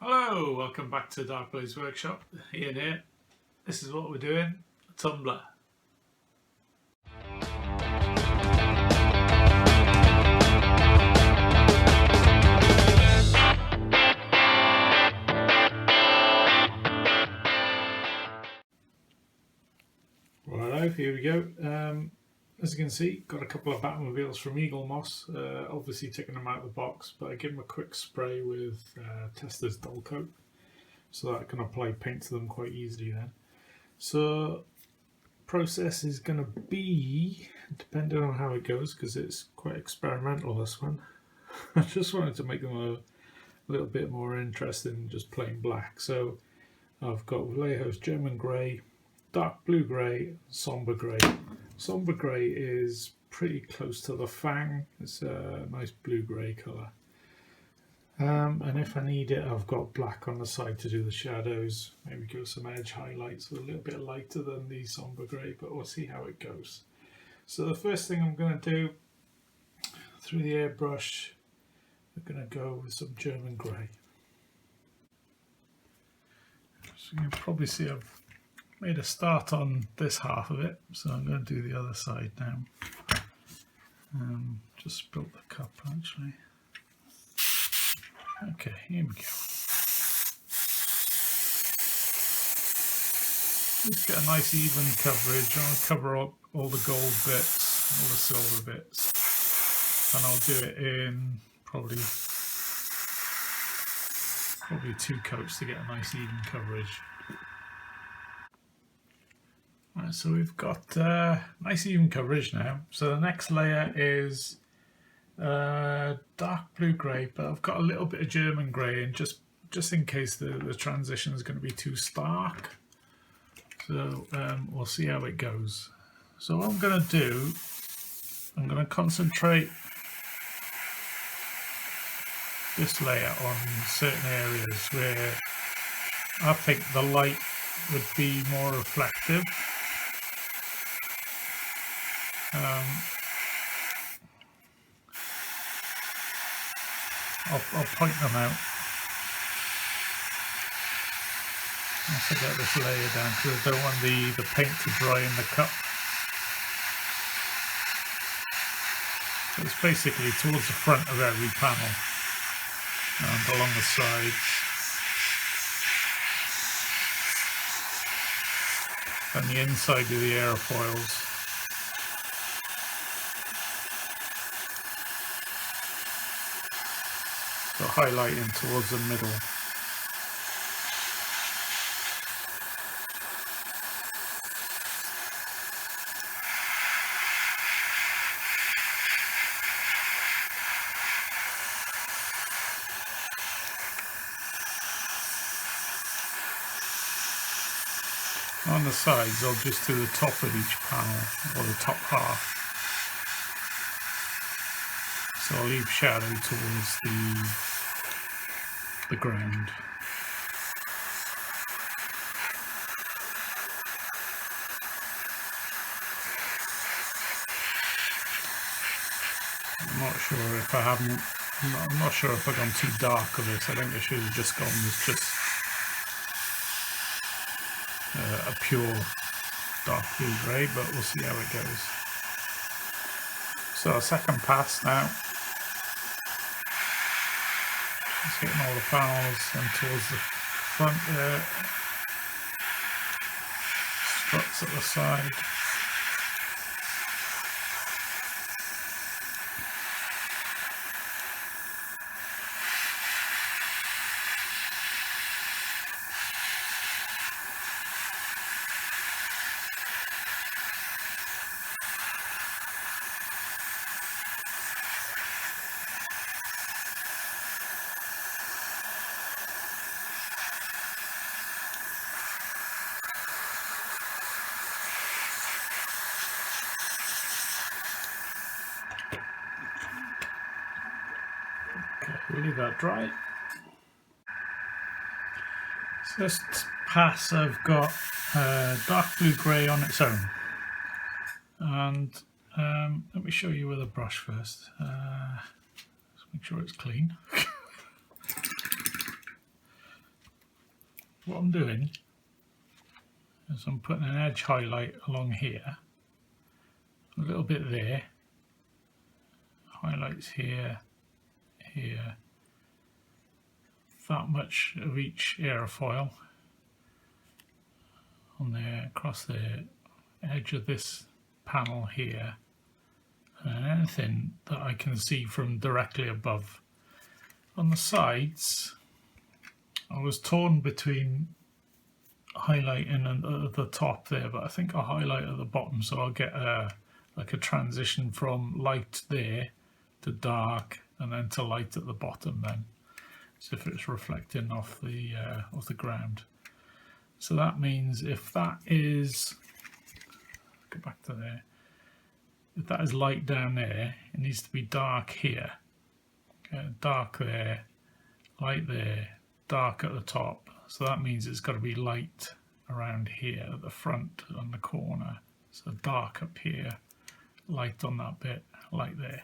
Hello, welcome back to Dark Blaze Workshop. Ian here. This is what we're doing, a tumbler. Righto, here we go. As you can see, got a couple of Batmobiles from Eaglemoss. Obviously taking them out of the box, but I give them a quick spray with Tester's Dull Coat, so that I can apply paint to them quite easily then. So process is going to be, depending on how it goes, because it's quite experimental, this one. I just wanted to make them a little bit more interesting than just plain black. So I've got Vallejo's German Grey, dark blue grey, somber grey. Somber grey is pretty close to the fang. It's a nice blue grey colour. And if I need it, I've got black on the side to do the shadows. Maybe go some edge highlights, a little bit lighter than the somber grey, but we'll see how it goes. So the first thing I'm going to do, through the airbrush, we're going to go with some German grey. So you can probably see I've made a start on this half of it, so I'm going to do the other side now. Just spilt the cup actually. Okay, here we go. Just get a nice even coverage. I'll cover up all the gold bits, all the silver bits, and I'll do it in probably 2 coats to get a nice even coverage. Right, so we've got nice even coverage now. So the next layer is dark blue grey, but I've got a little bit of German grey in just in case the transition is going to be too stark. So we'll see how it goes. So what I'm going to do, I'm going to concentrate this layer on certain areas where I think the light would be more reflective. I'll point them out once I get this layer down, because I don't want the paint to dry in the cup. So it's basically towards the front of every panel and along the sides and the inside of the airfoils. So highlighting towards the middle. On the sides, I'll just do the top of each panel, or the top half. So I'll leave shadow towards the ground. I'm not sure if I haven't. I'm not sure if I've gone too dark with this. I think I should have just gone with just a pure dark blue grey, but we'll see how it goes. So a second pass now. Just getting all the panels and towards the front there. Struts at the side. We'll leave that dry. So this pass I've got dark blue grey on its own, and let me show you with a brush first. Let's make sure it's clean. what I'm doing is I'm putting an edge highlight along here, a little bit there, highlights here, here, that much of each aerofoil on there, across the edge of this panel here, and anything that I can see from directly above. On the sides, I was torn between highlighting at the top there, but I think I'll highlight at the bottom, so I'll get like a transition from light there to dark and then to light at the bottom then, as if it's reflecting off the ground. So that means if that is, go back to there, if that is light down there, it needs to be dark here. Dark there, light there, dark at the top. So that means it's got to be light around here at the front on the corner. So dark up here, light on that bit, light there.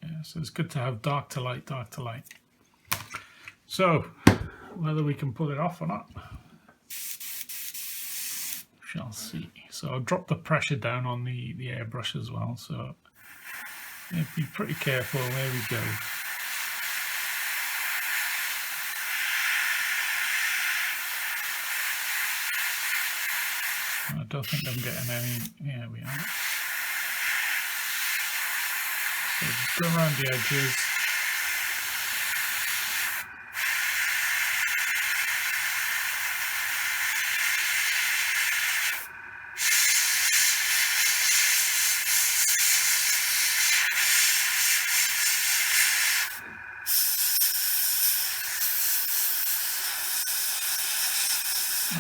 Yeah, so it's good to have dark to light, dark to light. So whether we can pull it off or not, shall see. So I'll drop the pressure down on the airbrush as well. So yeah, be pretty careful. There we go. I don't think I'm getting any. Here we are. So just go around the edges.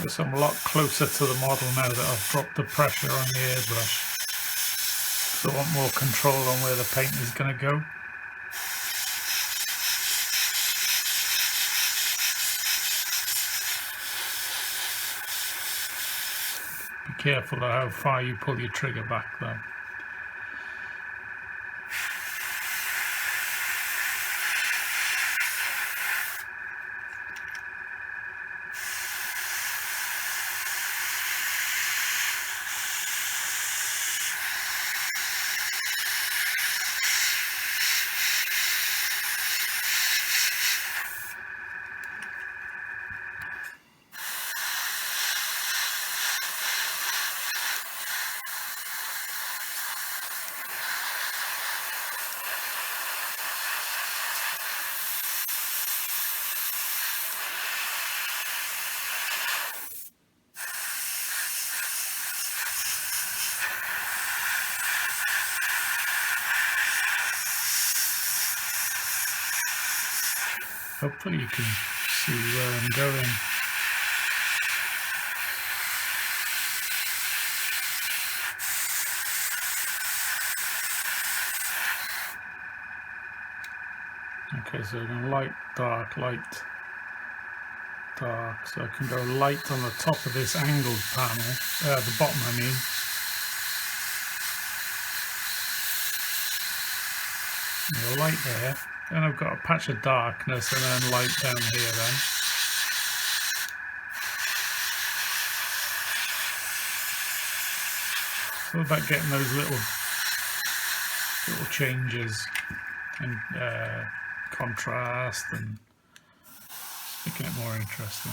So I'm a lot closer to the model now that I've dropped the pressure on the airbrush. So I want more control on where the paint is going to go. Be careful of how far you pull your trigger back though. Hopefully you can see where I'm going. Okay, so I'm going to light, dark, dark. So I can go light on the top of this angled panel, the bottom I mean. And light there. Then I've got a patch of darkness and then light down here then. So about getting those little changes in contrast and making it more interesting.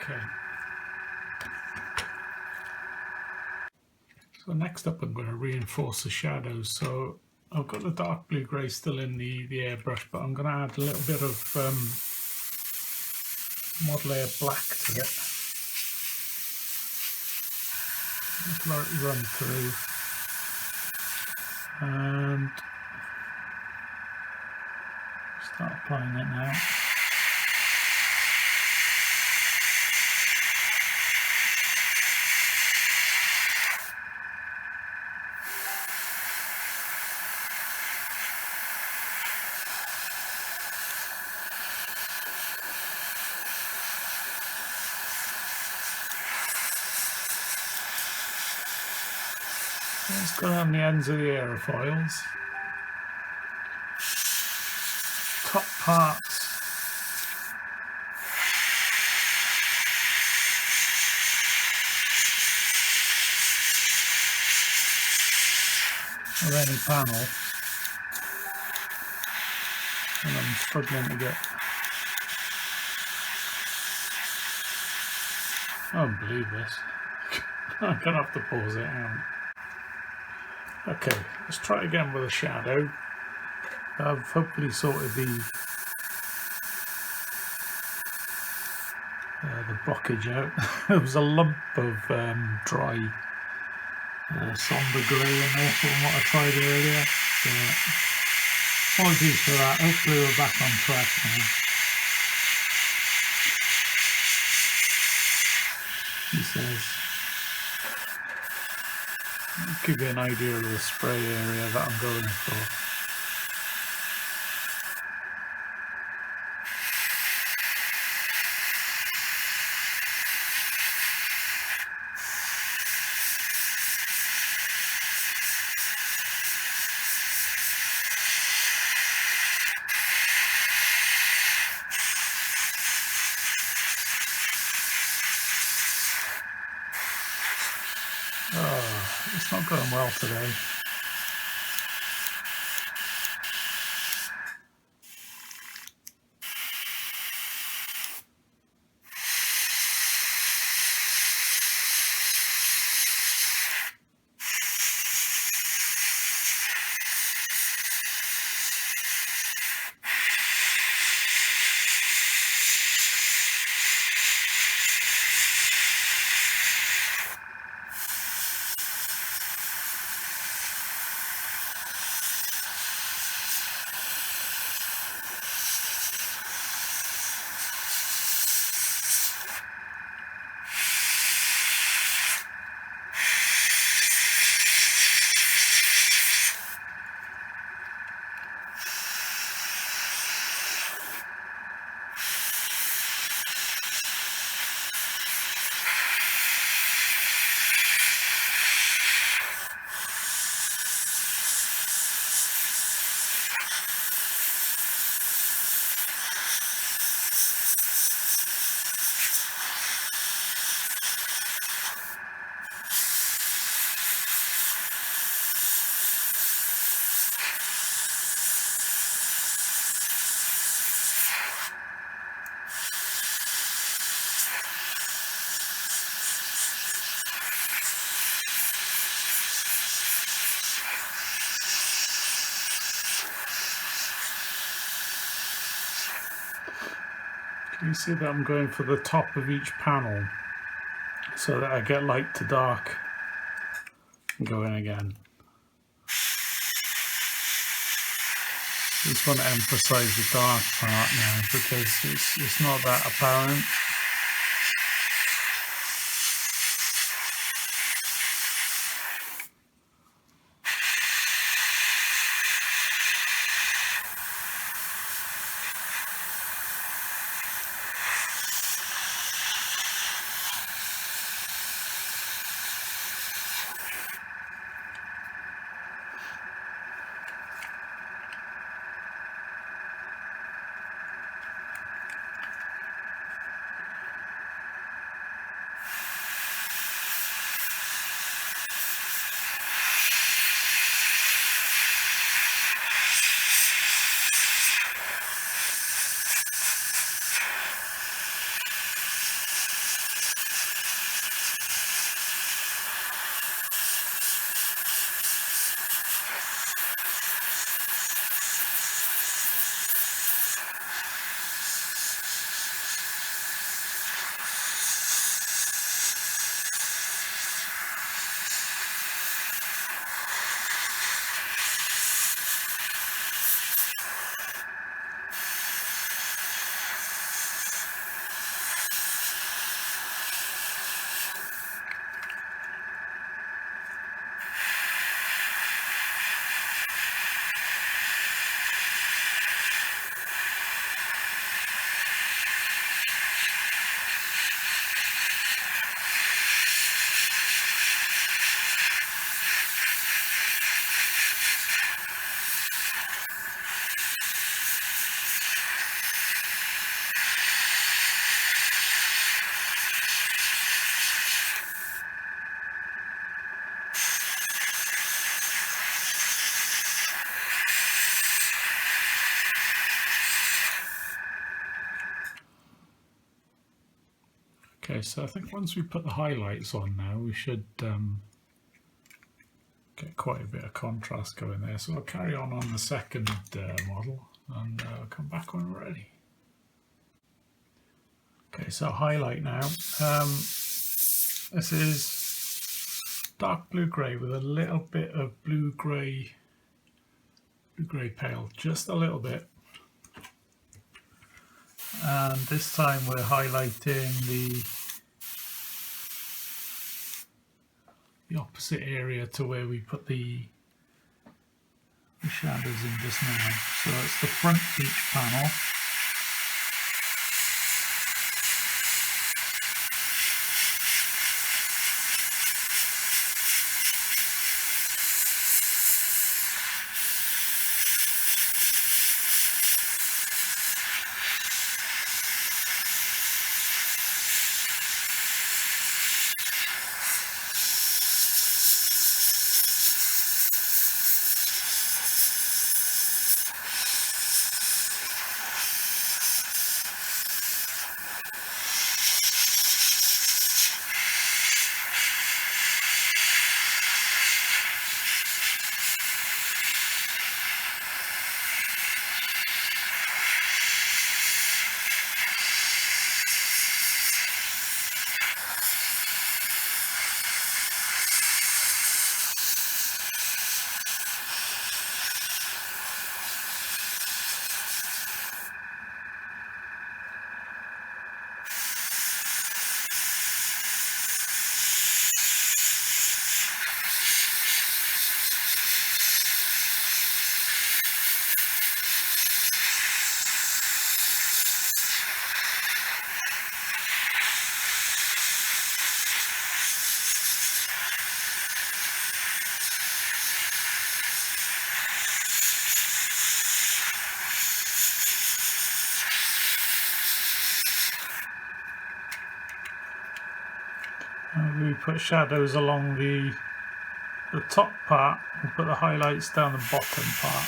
Okay. So next up I'm going to reinforce the shadows. So I've got the dark blue grey still in the airbrush, but I'm going to add a little bit of mod layer black to it. Just let it run through. And start applying it now. Let's go on the ends of the aerofoils. Top parts. Of any panel. And I'm struggling to get... I don't believe this. I'm going to have to pause it out. Okay, let's try it again with a shadow. I've hopefully sorted the blockage out. There was a lump of dry sombre grey in there from what I tried earlier. So, apologies for that. Hopefully we're back on track now. He says, I'll give you an idea of the spray area that I'm going for. Oh, it's not going well today. You see that I'm going for the top of each panel so that I get light to dark and go in again. Just want to emphasize the dark part now because it's not that apparent. Okay, so I think once we put the highlights on now, we should get quite a bit of contrast going there. So I'll carry on the second model, and I'll come back when we're ready. Okay, so highlight now. This is dark blue-grey with a little bit of blue-grey pale, just a little bit. And this time we're highlighting the opposite area to where we put the shadows in just now. So it's the front of each panel. We put shadows along the top part, and put the highlights down the bottom part.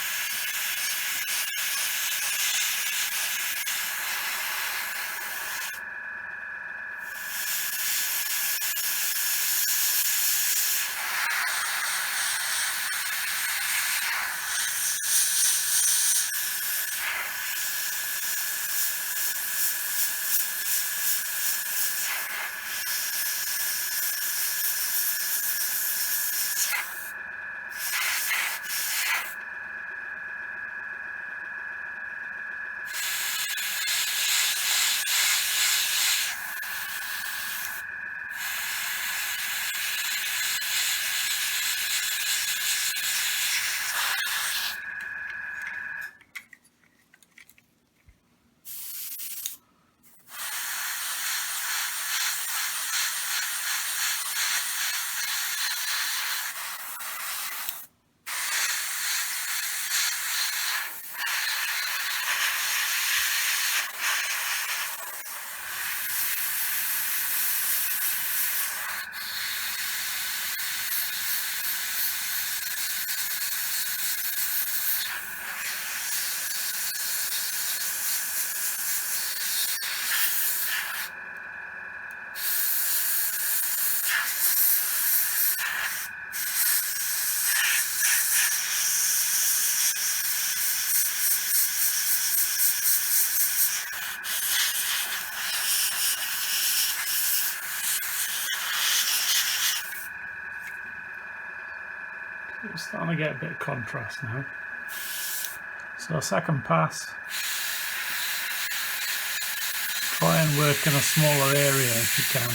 We're starting to get a bit of contrast now. So second pass, try and work in a smaller area if you can.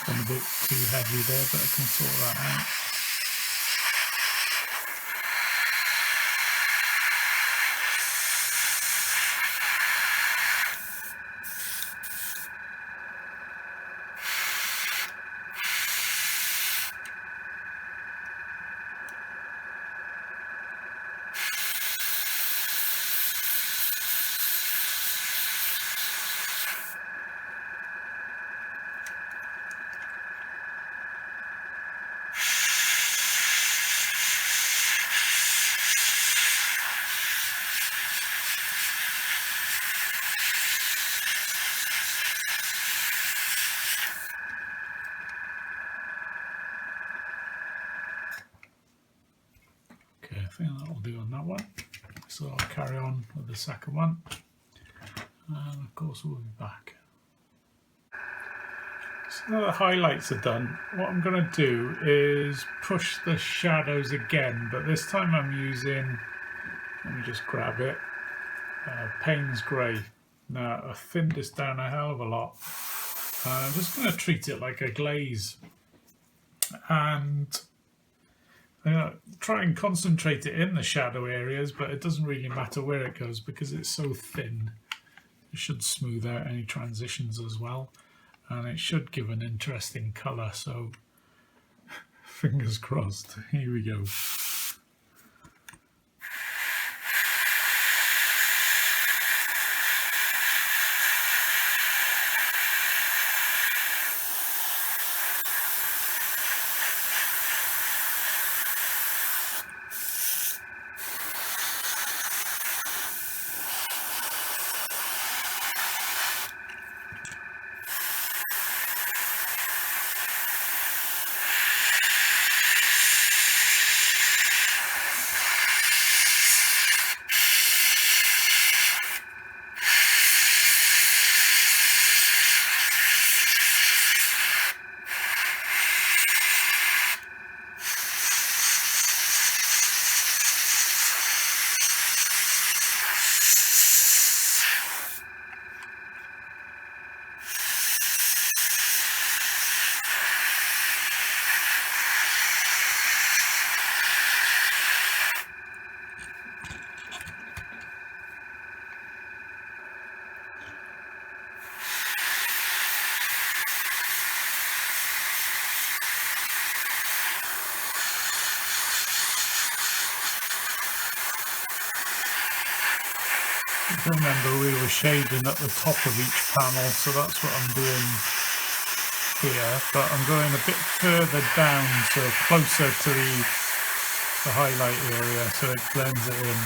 Gone a bit too heavy there, but I can sort that out. Okay, I think that'll do on that one. So I'll carry on with the second one, and of course we'll be back. So now the highlights are done, what I'm going to do is push the shadows again, but this time I'm using, let me just grab it, Payne's Grey. Now I've thinned this down a hell of a lot. I'm just going to treat it like a glaze, and try and concentrate it in the shadow areas, but it doesn't really matter where it goes because it's so thin. It should smooth out any transitions as well, and it should give an interesting colour, so fingers crossed. Here we go. Remember, we were shading at the top of each panel, so that's what I'm doing here, but I'm going a bit further down, so closer to the highlight area, so it blends it in.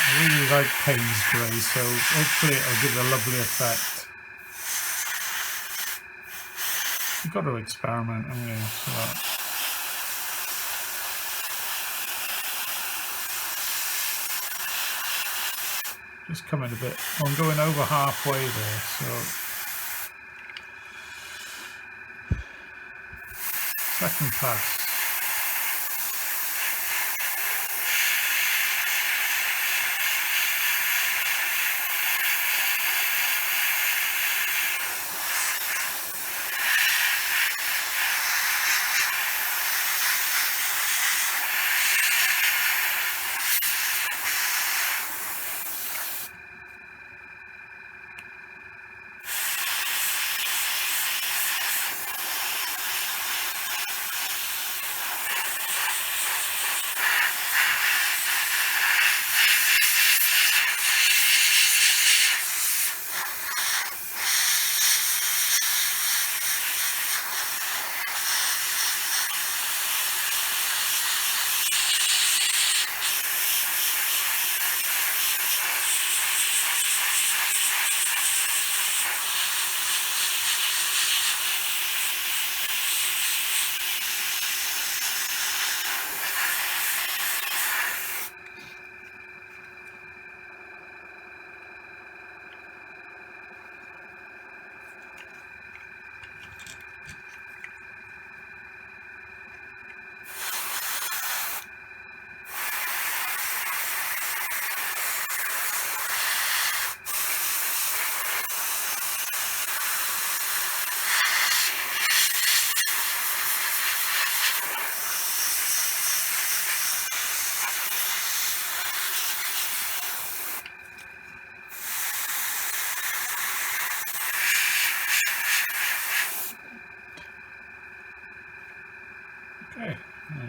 I really like Payne's Grey, so hopefully it'll give a lovely effect. You've got to experiment, haven't you? So just coming a bit, I'm going over halfway there, so second pass.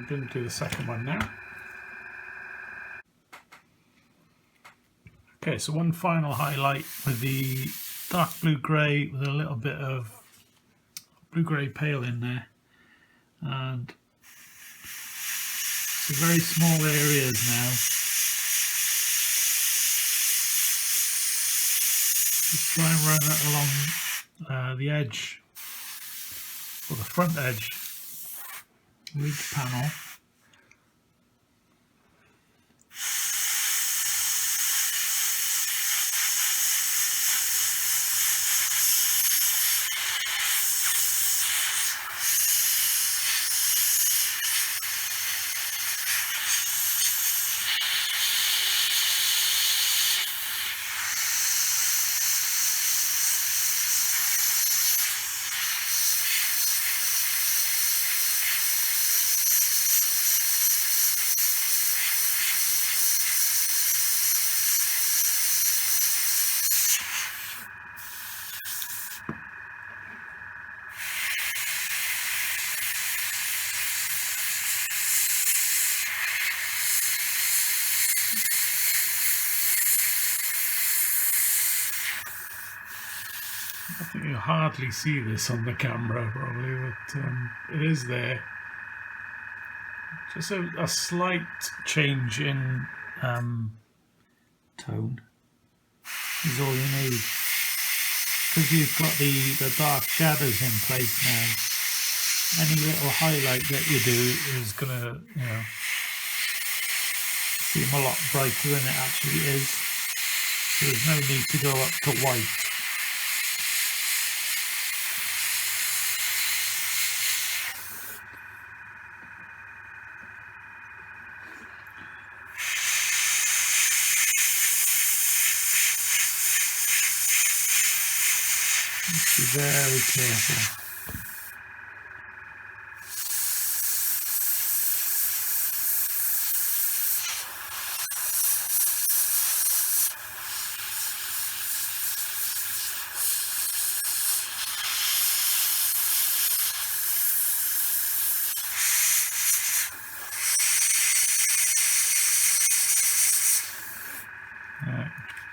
going to do the second one now. Okay, so one final highlight with the dark blue-grey with a little bit of blue-grey pale in there, and it's very small areas now. Just try and run it along the edge, or the front edge of each panel. I think you'll hardly see this on the camera probably, but it is there. Just a slight change in tone is all you need, because you've got the dark shadows in place now. Any little highlight that you do is gonna, seem a lot brighter than it actually is. So there's no need to go up to white. Be very careful.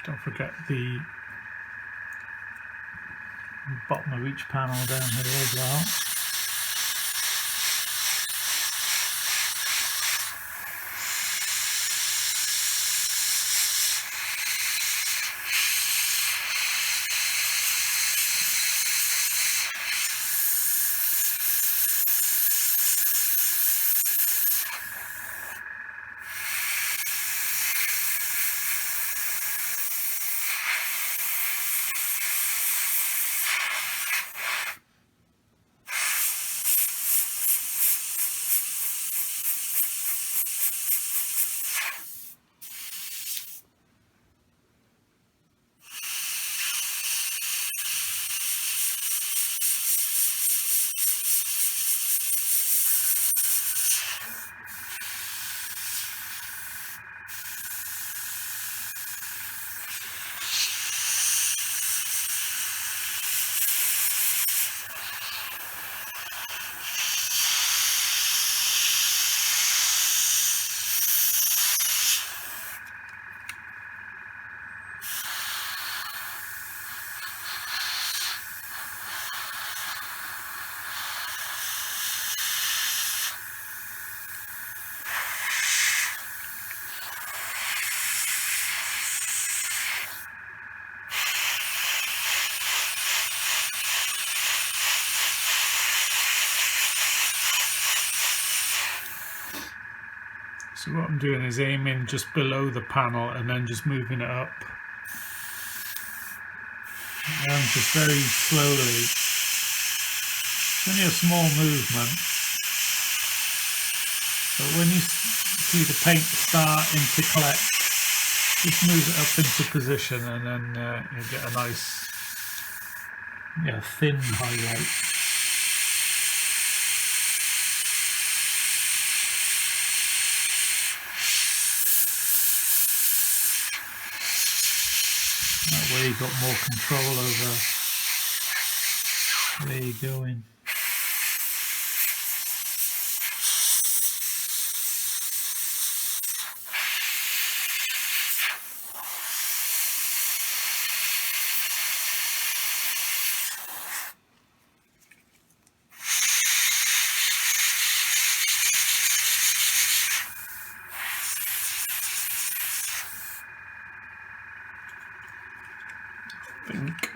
Don't forget the bottom of each panel down here as well. So what I'm doing is aiming just below the panel and then just moving it up. And just very slowly. It's only a small movement. But when you see the paint starting to collect, just move it up into position and then you'll get a nice thin highlight. That way you've got more control over where you're going.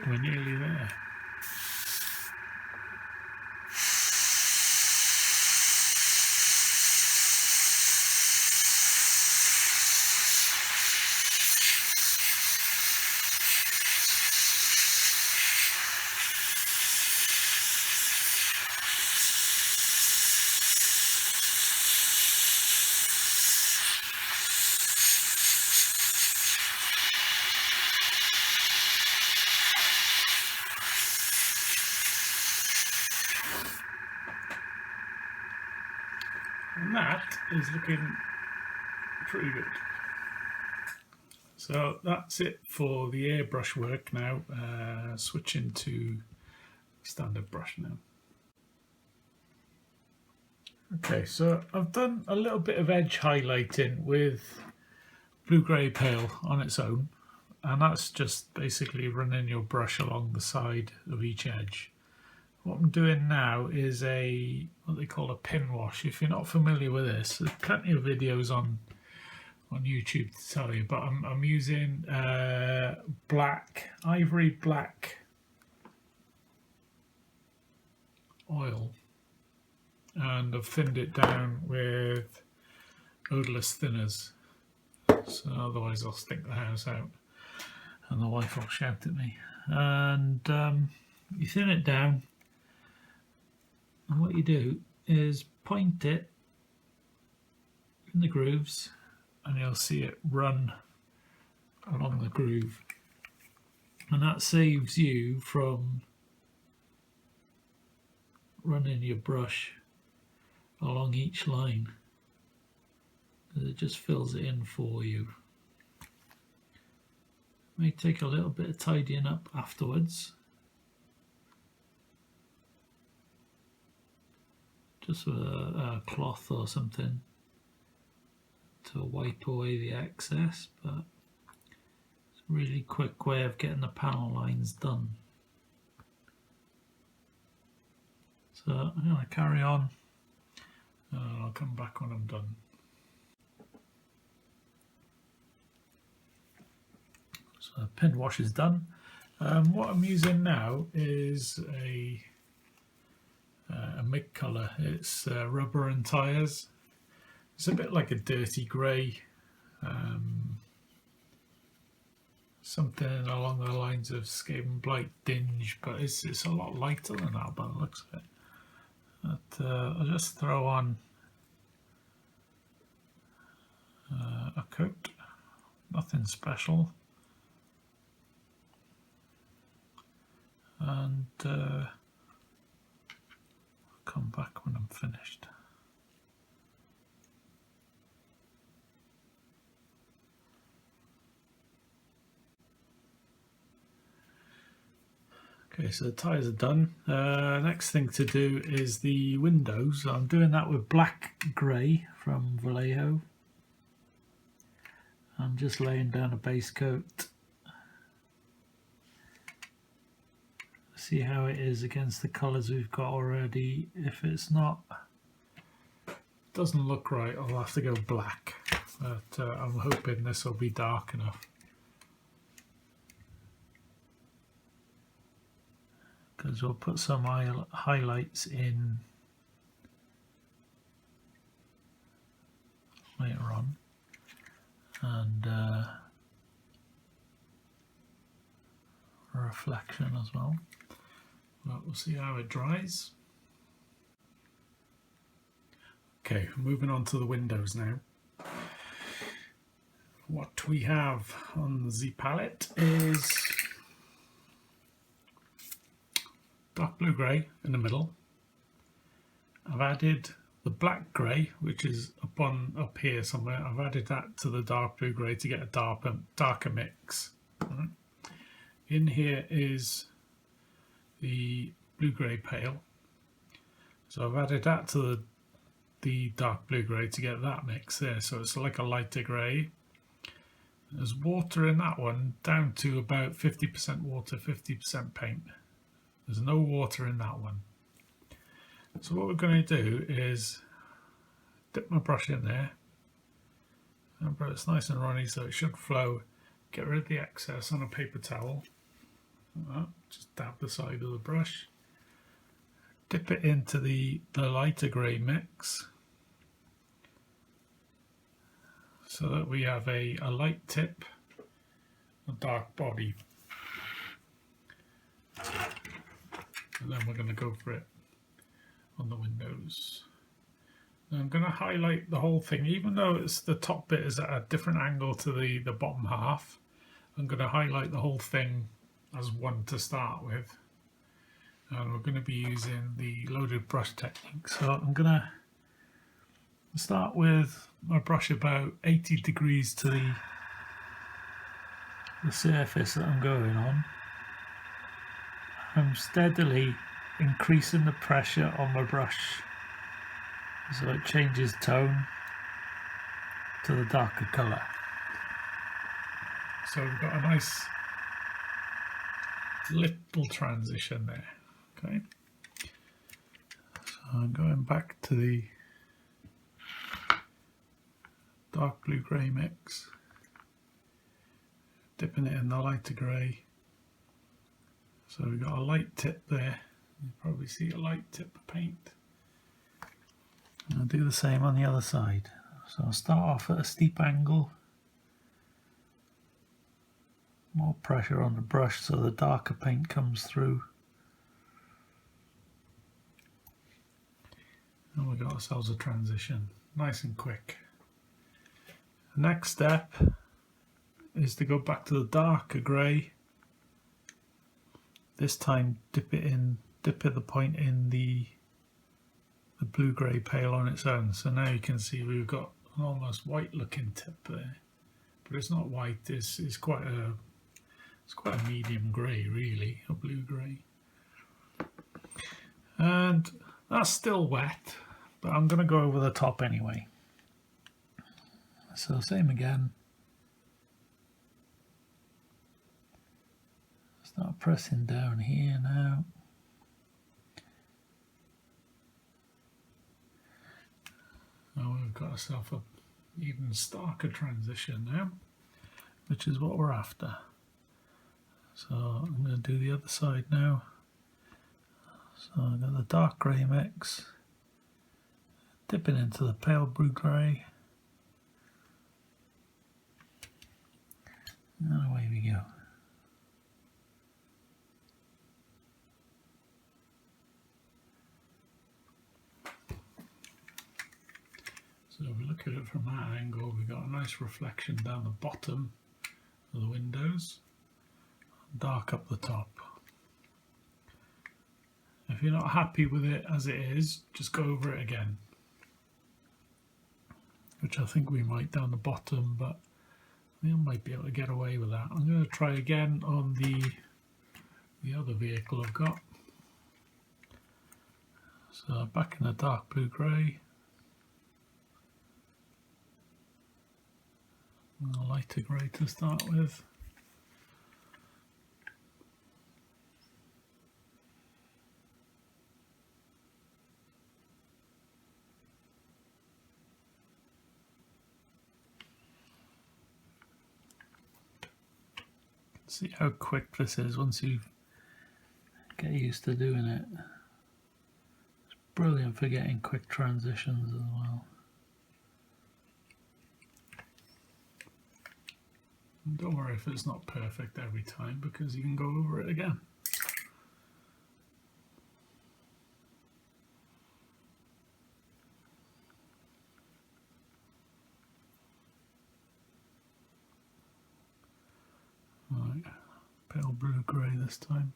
we're nearly there. And that is looking pretty good. So that's it for the airbrush work now. Switching to standard brush now. Okay, so I've done a little bit of edge highlighting with blue-grey pale on its own, and that's just basically running your brush along the side of each edge. What I'm doing now is what they call a pin wash. If you're not familiar with this, there's plenty of videos on YouTube to tell you, but I'm using ivory black oil, and I've thinned it down with odorless thinners, so otherwise I'll stink the house out and the wife will shout at me. And you thin it down, and what you do is point it in the grooves, and you'll see it run along the groove, and that saves you from running your brush along each line. It just fills it in for you. It may take a little bit of tidying up afterwards, just with a cloth or something to wipe away the excess, but it's a really quick way of getting the panel lines done. So I'm going to carry on, and I'll come back when I'm done. So the pin wash is done. What I'm using now is a mid colour. It's rubber and tyres. It's a bit like a dirty grey, something along the lines of Skaven Blight Dinge, but it's a lot lighter than that by the looks of it. But I'll just throw on a coat, nothing special, and I'll come back when I'm finished. Okay, so the tyres are done. Next thing to do is the windows. I'm doing that with black grey from Vallejo. I'm just laying down a base coat. See how it is against the colours we've got already. If it's not, doesn't look right, I'll have to go black. But I'm hoping this will be dark enough. Because we'll put some highlights in later on, and a reflection as well. But we'll see how it dries. Okay, moving on to the windows now. What we have on the palette is dark blue grey in the middle. I've added the black grey, which is up here somewhere. I've added that to the dark blue grey to get a darker mix. Right. In here is the blue grey pale, so I've added that to the dark blue grey to get that mix there, so it's like a lighter grey. There's water in that one, down to about 50% water, 50% paint. There's no water in that one. So what we're going to do is dip my brush in there, but it's nice and runny so it should flow. Get rid of the excess on a paper towel, Just dab the side of the brush. Dip it into the lighter grey mix so that we have a light tip, a dark body. And then we're going to go for it on the windows. Now I'm going to highlight the whole thing, even though it's the top bit is at a different angle to the bottom half. I'm going to highlight the whole thing as one to start with. And we're going to be using the loaded brush technique. So I'm going to start with my brush about 80 degrees to the surface that I'm going on. I'm steadily increasing the pressure on my brush so it changes tone to the darker colour. So we've got a nice little transition there. Okay, so I'm going back to the dark blue grey mix, dipping it in the lighter grey. So we've got a light tip there. You probably see a light tip of paint. And I'll do the same on the other side. So I'll start off at a steep angle. More pressure on the brush so the darker paint comes through. And we got ourselves a transition, nice and quick. The next step is to go back to the darker grey. This time dip the point in the blue grey pale on its own. So now you can see we've got an almost white looking tip there, but it's not white. It's quite a medium grey, really, a blue grey. And that's still wet, but I'm going to go over the top anyway. So same again. Start pressing down here now. Now we've got ourselves an even starker transition now, which is what we're after. So I'm going to do the other side now. So I've got the dark grey mix, dipping into the pale blue grey, and away we go. So if we look at it from that angle, we've got a nice reflection down the bottom of the windows, dark up the top. If you're not happy with it as it is, just go over it again, which I think we might down the bottom, but we might be able to get away with that. I'm going to try again on the other vehicle I've got. So back in the dark blue grey, and a lighter grey to start with. See how quick this is once you get used to doing it. It's brilliant for getting quick transitions as well. And don't worry if it's not perfect every time, because you can go over it again. Right, pale blue grey this time.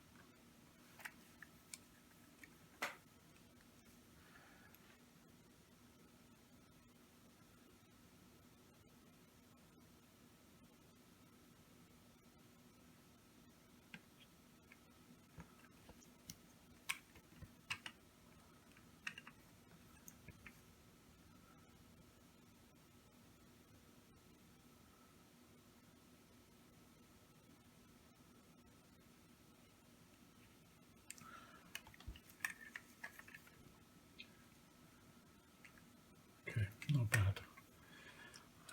Not bad.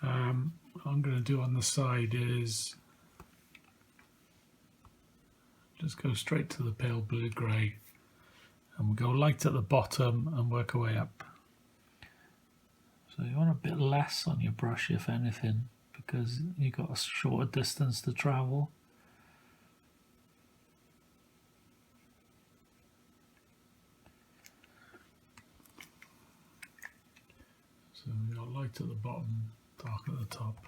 What I'm going to do on the side is just go straight to the pale blue grey, and we'll go light at the bottom and work our way up. So you want a bit less on your brush if anything, because you've got a shorter distance to travel. So we've got light at the bottom, dark at the top.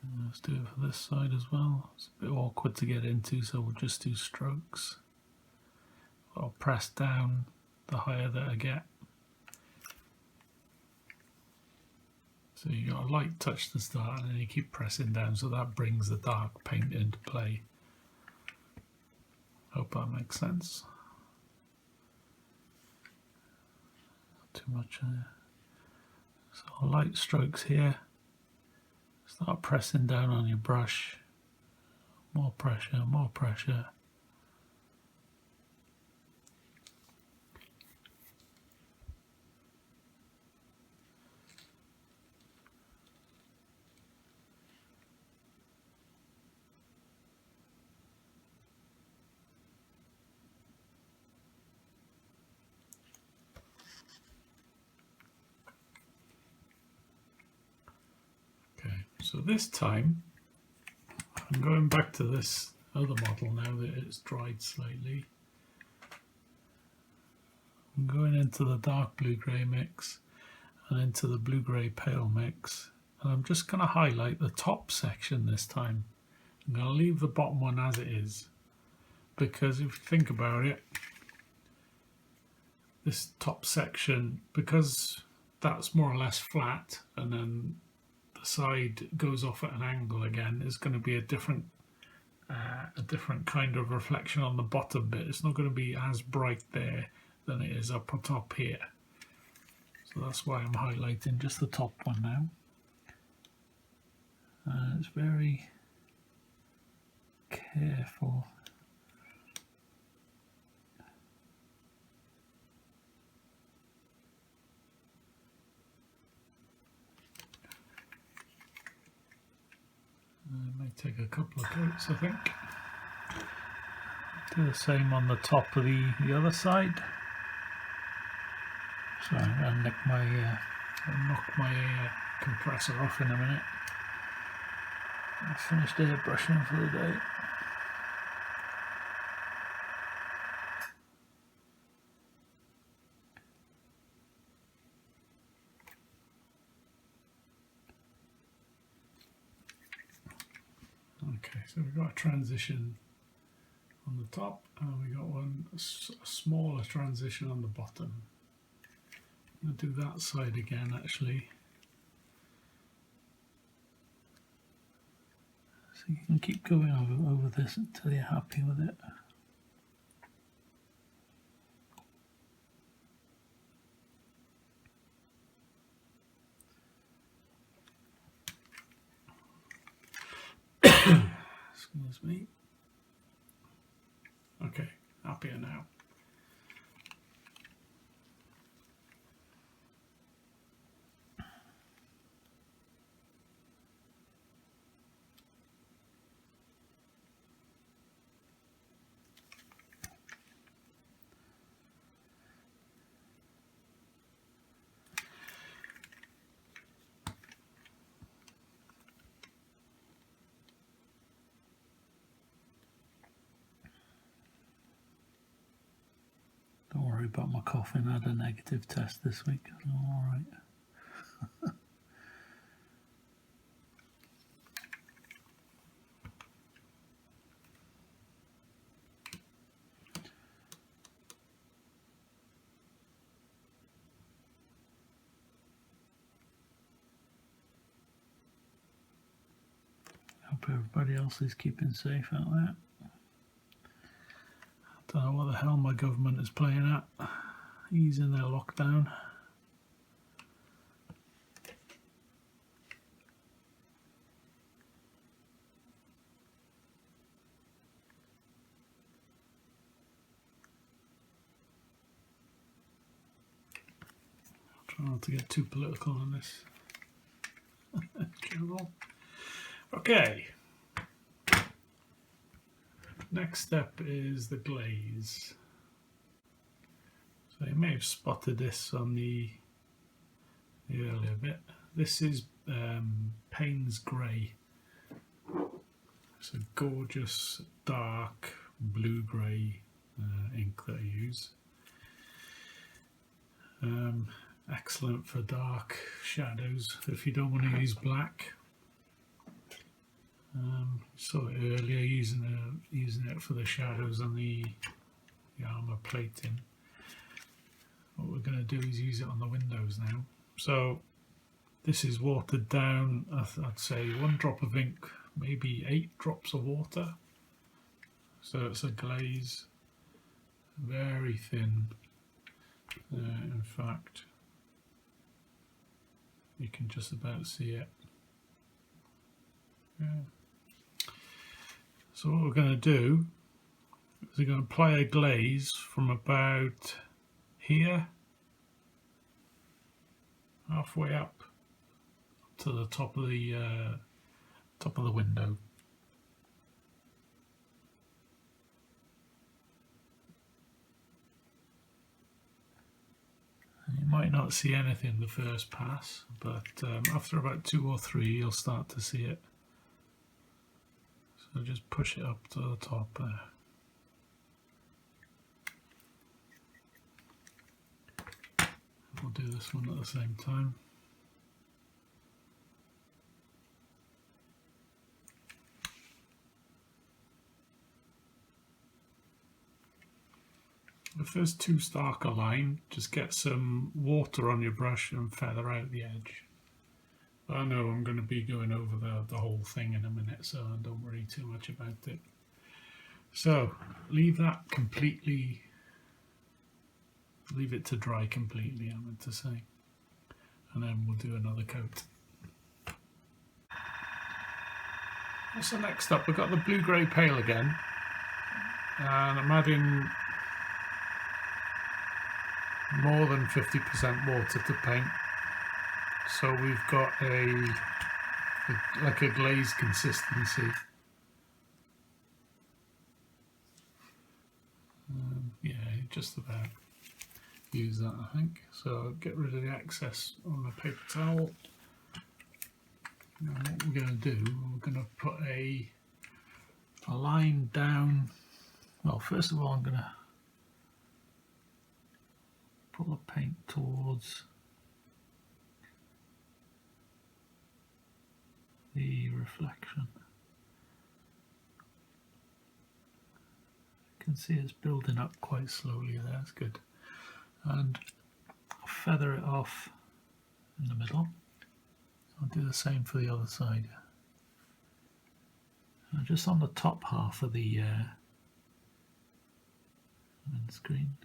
And let's do it for this side as well. It's a bit awkward to get into, so we'll just do strokes. I'll press down the higher that I get. So you got a light touch to start, and then you keep pressing down, so that brings the dark paint into play. Hope that makes sense. Too much. So light strokes here. Start pressing down on your brush. More pressure, more pressure. So this time, I'm going back to this other model now that it's dried slightly. I'm going into the dark blue-grey mix and into the blue-grey pale mix. And I'm just going to highlight the top section this time. I'm going to leave the bottom one as it is, because if you think about it, this top section, because that's more or less flat, and then side goes off at an angle again, is going to be a different kind of reflection on the bottom bit. It's not going to be as bright there than it is up on top here. So that's why I'm highlighting just the top one now. It's very careful. It may take a couple of coats, I think. Do the same on the top of the other side. So I'm going to knock my compressor off in a minute. I've finished airbrushing for the day. Okay, so we've got a transition on the top, and we got a smaller transition on the bottom. I'm going to do that side again, actually. So you can keep going over this until you're happy with it. Excuse me. Okay, happier now. Don't worry about my coughing. I had a negative test this week. All right. Hope everybody else is keeping safe out there. Don't know what the hell my government is playing at, easing their lockdown. Try not to get too political on this channel. Okay. Next step is the glaze. So you may have spotted this on the earlier bit. This is Payne's grey. It's a gorgeous dark blue-grey ink that I use. Excellent for dark shadows if you don't want to use black. Saw it earlier using it for the shadows on the armour plating. What we're going to do is use it on the windows now. So this is watered down, I'd say 1 drop of ink, maybe 8 drops of water. So it's a glaze, very thin. In fact, you can just about see it. Yeah. So what we're going to do is we're going to apply a glaze from about here, halfway up to the top of the window. You might not see anything the first pass, but after about 2 or 3 you'll start to see it. So just push it up to the top there. We'll do this one at the same time. If there's too stark a line, just get some water on your brush and feather out the edge. But I know I'm going to be going over the whole thing in a minute, so don't worry too much about it. So leave that completely, leave it to dry completely, I meant to say, and then we'll do another coat. So next up we've got the blue-grey pale again, and I'm adding more than 50% water to paint, so we've got like a glaze consistency. Yeah, just about use that, I think. So get rid of the excess on the paper towel. Now what we're going to do, we're going to put a line down. Well, first of all I'm going to pull the paint towards the reflection. You can see it's building up quite slowly there, that's good. And I'll feather it off in the middle. I'll do the same for the other side. And just on the top half of the screen.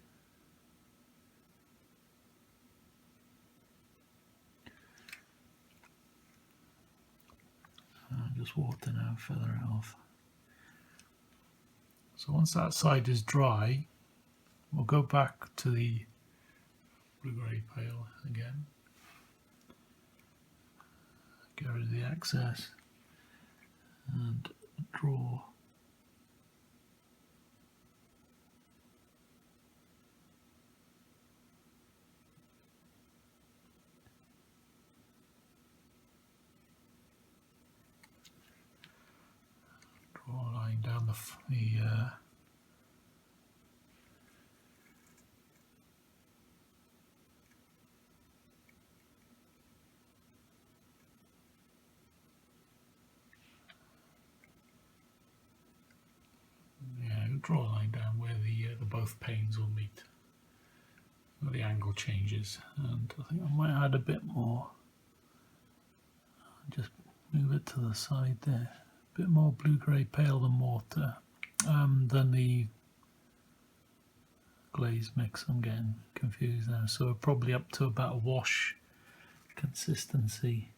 Just water now, feather it off. So once that side is dry, we'll go back to the blue-grey pale again. Get rid of the excess and draw a line down the draw a line down where the both panes will meet, where the angle changes, and I think I might add a bit more. Just move it to the side there. A bit more blue-grey pale than water, than the glaze mix. I'm getting confused now. So we're probably up to about a wash consistency,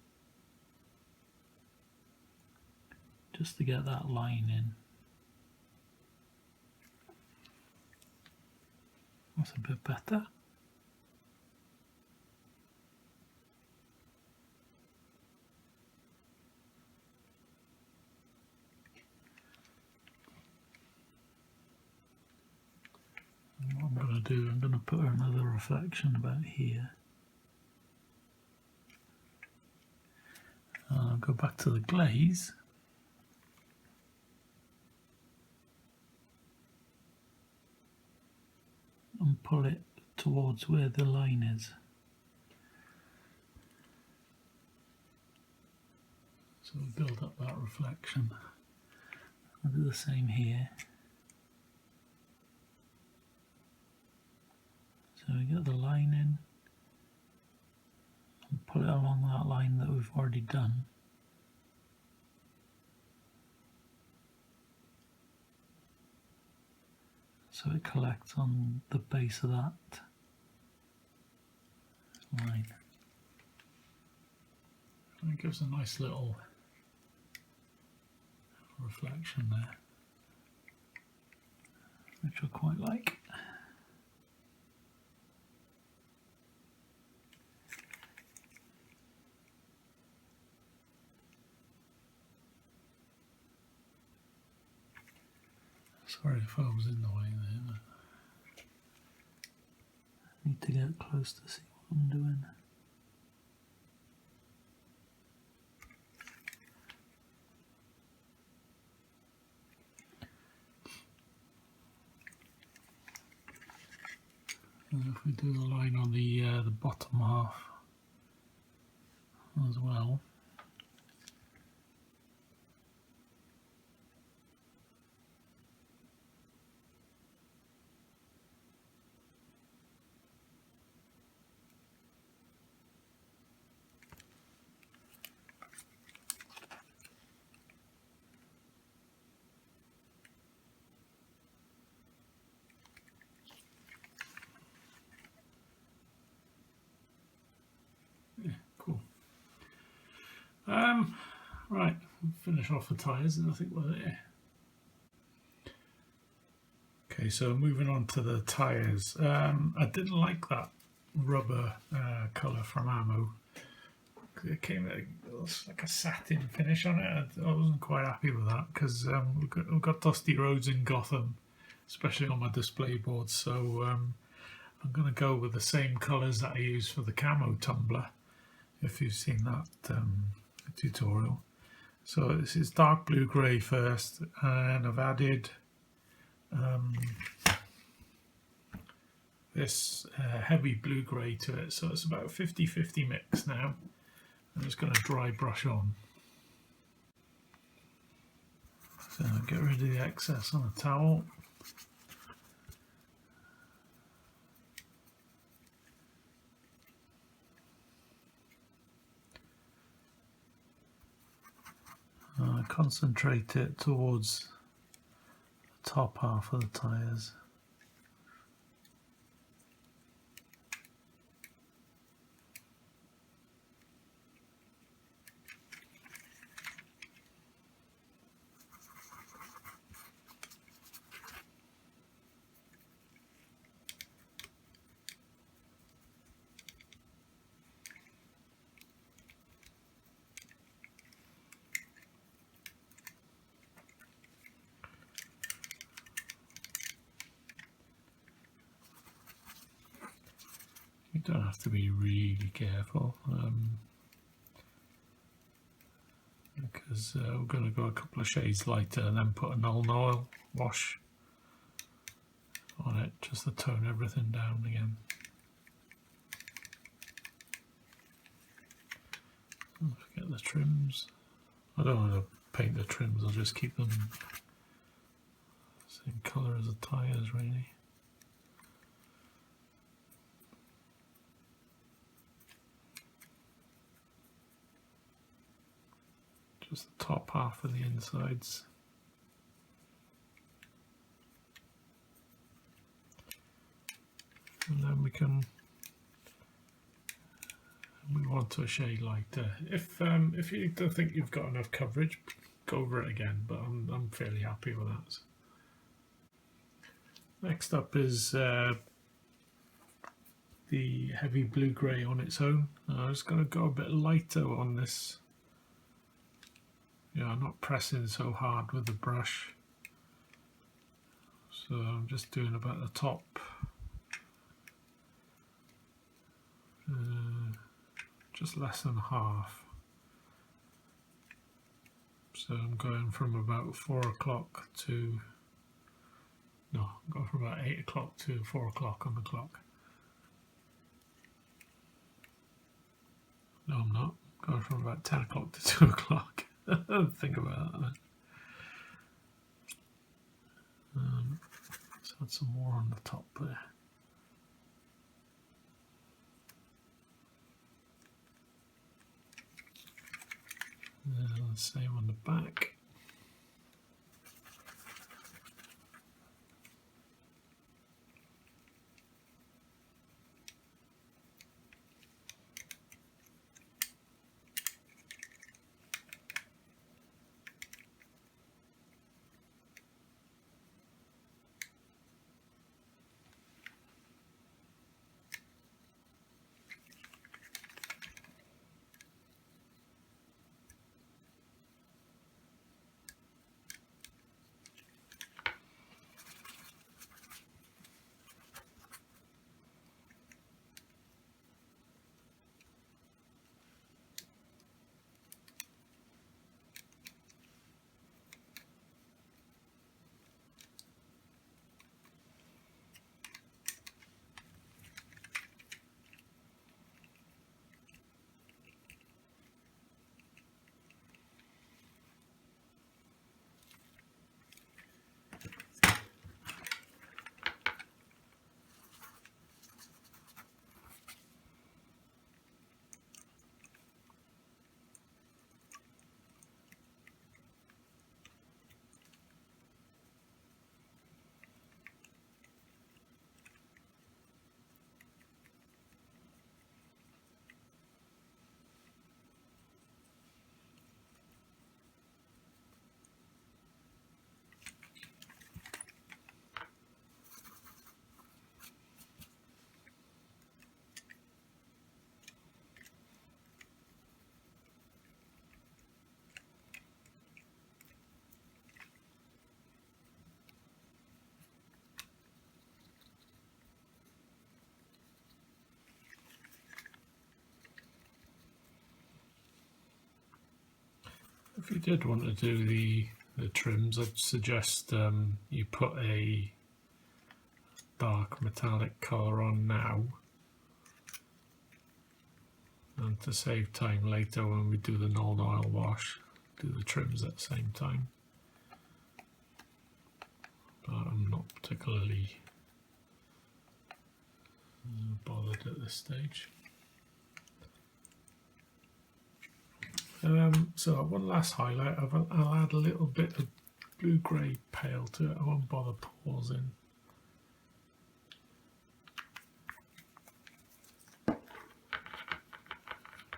just to get that line in. That's a bit better. going to do, I'm going to put another reflection about here. I'll go back to the glaze. And pull it towards where the line is. So we'll build up that reflection. I'll do the same here. So we get the line in and pull it along that line that we've already done. So it collects on the base of that line. And it gives a nice little reflection there, which I quite like. Sorry if I was in the way there. I need to get close to see what I'm doing. And if we do the line on the bottom half as well. Cool. Right, finish off the tyres and I think we're there. Okay, so moving on to the tyres. I didn't like that rubber colour from Ammo. It came it was like a satin finish on it. I wasn't quite happy with that because we've got dusty roads in Gotham, especially on my display boards. So I'm going to go with the same colours that I use for the camo tumbler, if you've seen that tutorial. So this is dark blue grey first, and I've added this heavy blue grey to it, so it's about a 50-50 mix now. I'm just going to dry brush on. So get rid of the excess on the towel. Concentrate it towards the top half of the tyres. You don't have to be really careful because we're going to go a couple of shades lighter and then put a Nuln oil wash on it just to tone everything down again. Don't forget the trims. I don't want to paint the trims, I'll just keep them same colour as the tyres really. Just the top half of the insides. And then we can move on to a shade lighter. If you don't think you've got enough coverage, go over it again, but I'm fairly happy with that. Next up is the heavy blue grey on its own. I'm just going to go a bit lighter on this. Yeah, I'm not pressing so hard with the brush. So I'm just doing about the top just less than half. So I'm going from about 4 o'clock to, no, I'm going from about 8 o'clock to 4 o'clock on the clock. No, I'm not. I'm going from about 10 o'clock to 2 o'clock. Think about that. Let's add some more on the top there. Same on the back. If you did want to do the trims, I'd suggest you put a dark metallic colour on now, and to save time later when we do the Nuln oil wash, do the trims at the same time. But I'm not particularly bothered at this stage. So one last highlight, I'll add a little bit of blue-grey pale to it. I won't bother pausing.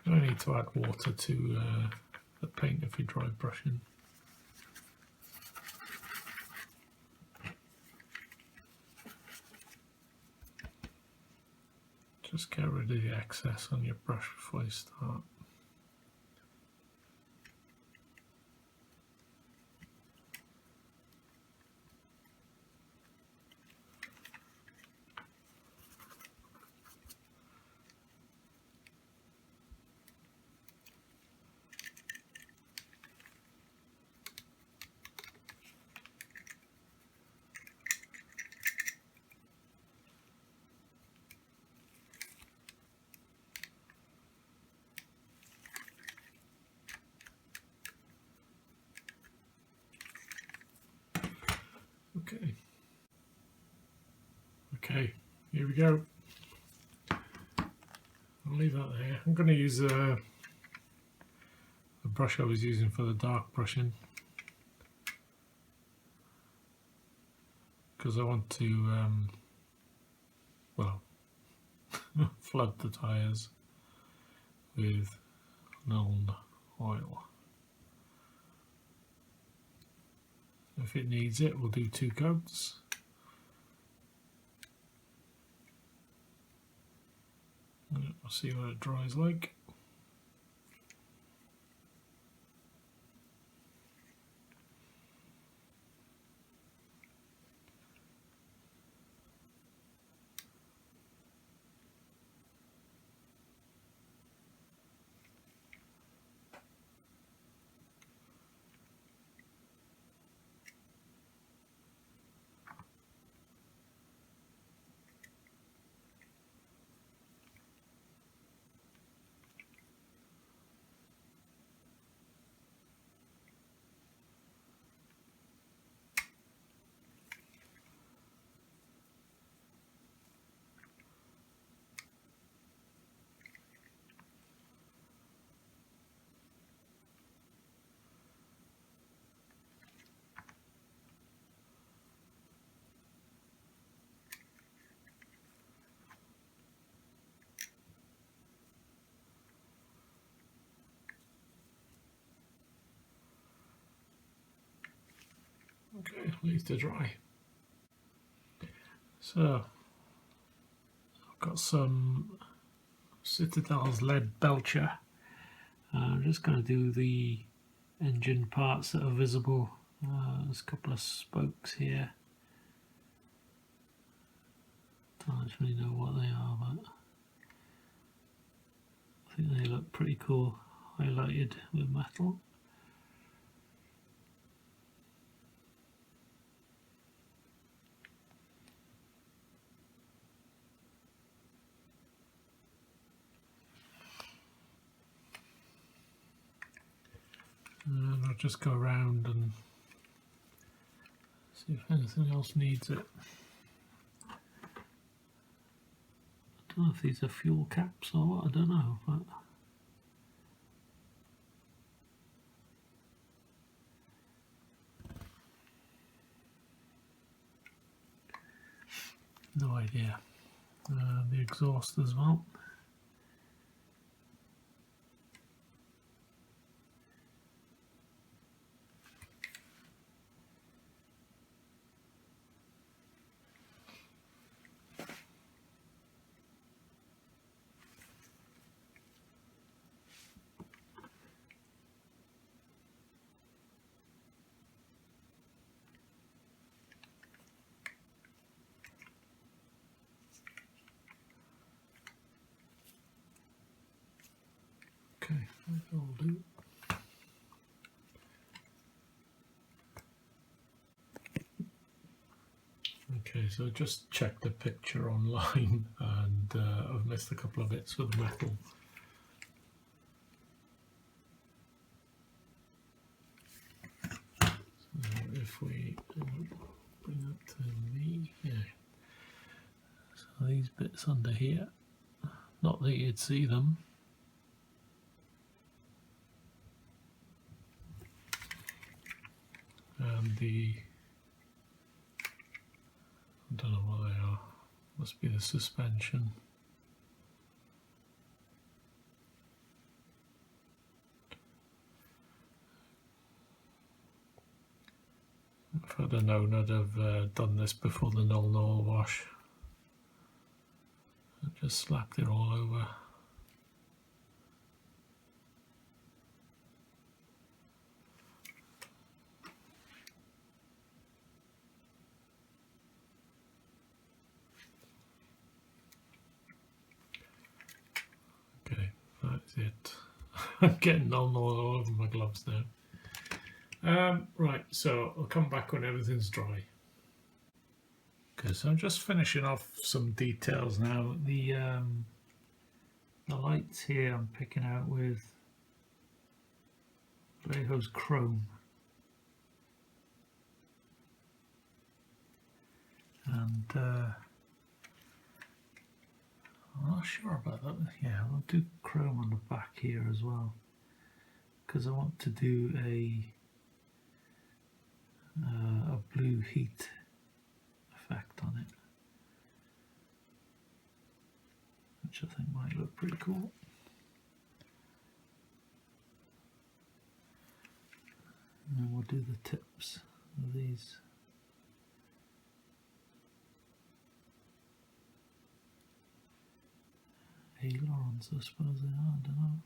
No need to add water to the paint if you're dry brushing. Just get rid of the excess on your brush before you start. Okay, here we go. I'll leave that there. I'm going to use the brush I was using for the dark brushing, because I want to well, flood the tyres with Nuln oil. If it needs it, we'll do 2 coats. We'll see what it dries like. Okay, leave to dry. So I've got some Citadel's lead belcher. I'm just going to do the engine parts that are visible. There's a couple of spokes here. Don't actually know what they are, but I think they look pretty cool, highlighted with metal. And I'll just go around and see if anything else needs it. I don't know if these are fuel caps or what, I don't know, but no idea. The exhaust as well. Okay, that'll do. Okay, so just check the picture online, and I've missed a couple of bits with the metal. So if we bring up to me, yeah. So these bits under here, not that you'd see them. And the, I don't know what they are, must be the suspension. If I'd have known, I'd have done this before the Nuln oil wash. I just slapped it all over. Okay, that's it. I'm getting Nuln oil all over my gloves now. Right, so I'll come back when everything's dry. Okay, so I'm just finishing off some details now. The lights here I'm picking out with Vallejo's chrome. And I'm not sure about that. Yeah, I'll do chrome on the back here as well, because I want to do a blue heat effect on it, which I think might look pretty cool. And then we'll do the tips of these. Ailerons, I suppose they are, I don't know.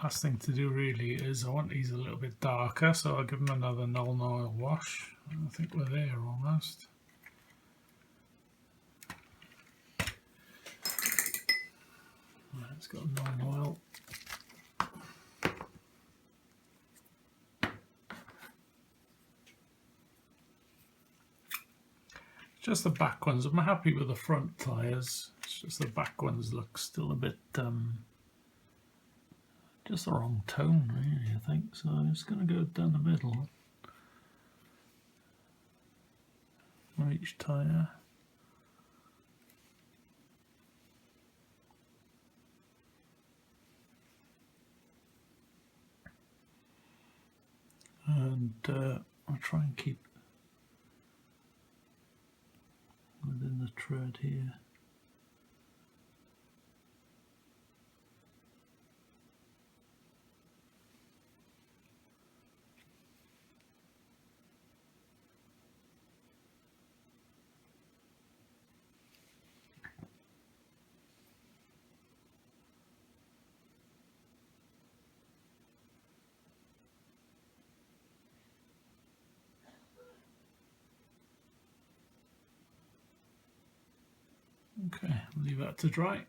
Last thing to do really is I want these a little bit darker, so I'll give them another Nuln oil wash. I think we're there almost. Right, it's got Nuln oil. just the back ones. I'm happy with the front tyres. It's just the back ones look still a bit just the wrong tone, really, I think. So I'm just going to go down the middle on each tyre. And I'll try and keep within the tread here. Okay, leave that to dry.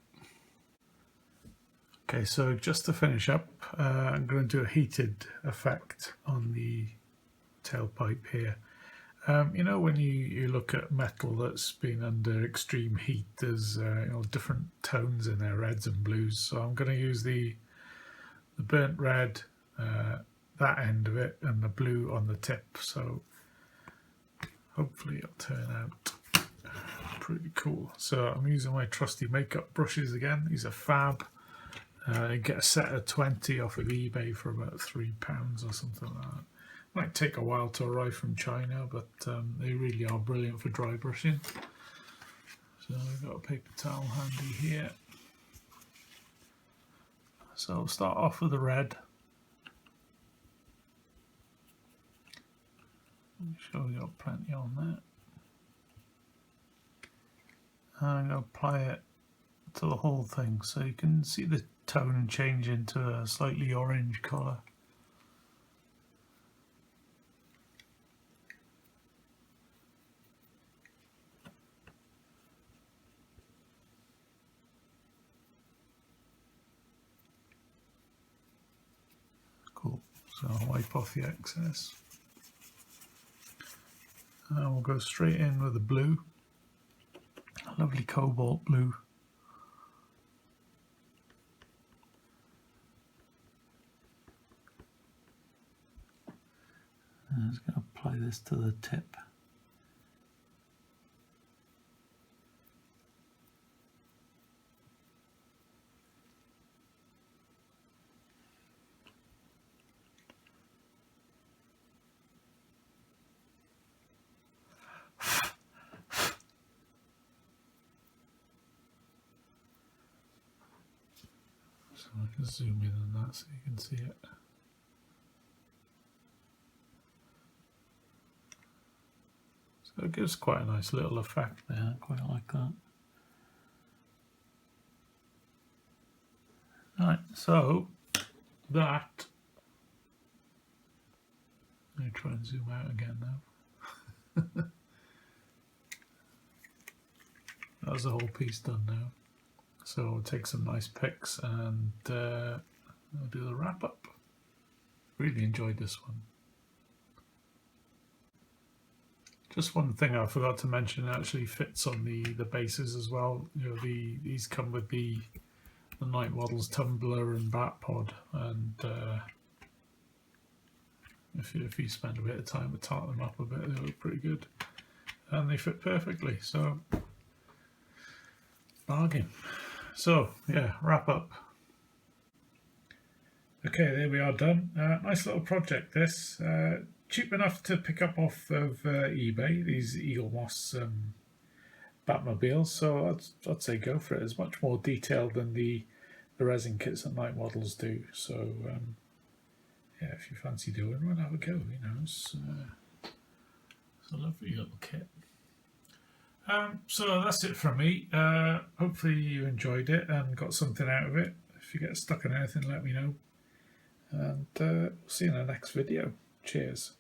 Okay, so just to finish up, I'm going to do a heated effect on the tailpipe here. You know, when you look at metal that's been under extreme heat, there's you know, different tones in there, reds and blues. So I'm going to use the burnt red, that end of it, and the blue on the tip. So hopefully it'll turn out pretty cool. So I'm using my trusty makeup brushes again. These are fab. You get a set of 20 off of eBay for about £3 or something like that. Might take a while to arrive from China, but they really are brilliant for dry brushing. So we've got a paper towel handy here. So I'll start off with the red. Make sure we've got plenty on there. And I'm going to apply it to the whole thing, so you can see the tone change into a slightly orange colour. Cool, so I'll wipe off the excess. And we'll go straight in with the blue. A lovely cobalt blue. And I'm just going to apply this to the tip. So I can zoom in on that so you can see it. So it gives quite a nice little effect there, I quite like that. Right, so that, let me try and zoom out again now. That's the whole piece done now. So I'll take some nice pics and I'll do the wrap up. Really enjoyed this one. Just one thing I forgot to mention, it actually fits on the bases as well. You know, these come with the Night Models Tumbler and Batpod, and if you spend a bit of time to tart them up a bit, they look pretty good. And they fit perfectly, so bargain. So yeah, wrap up. Okay, there we are done. Nice little project this. Cheap enough to pick up off of eBay, these Eaglemoss Batmobiles, so I'd say go for it. It's much more detailed than the resin kits that Night Models do, so yeah, if you fancy doing one, have a go, you know. It's a lovely little kit. So that's it from me. Hopefully you enjoyed it and got something out of it. If you get stuck on anything, let me know. And we'll see you in the next video. Cheers.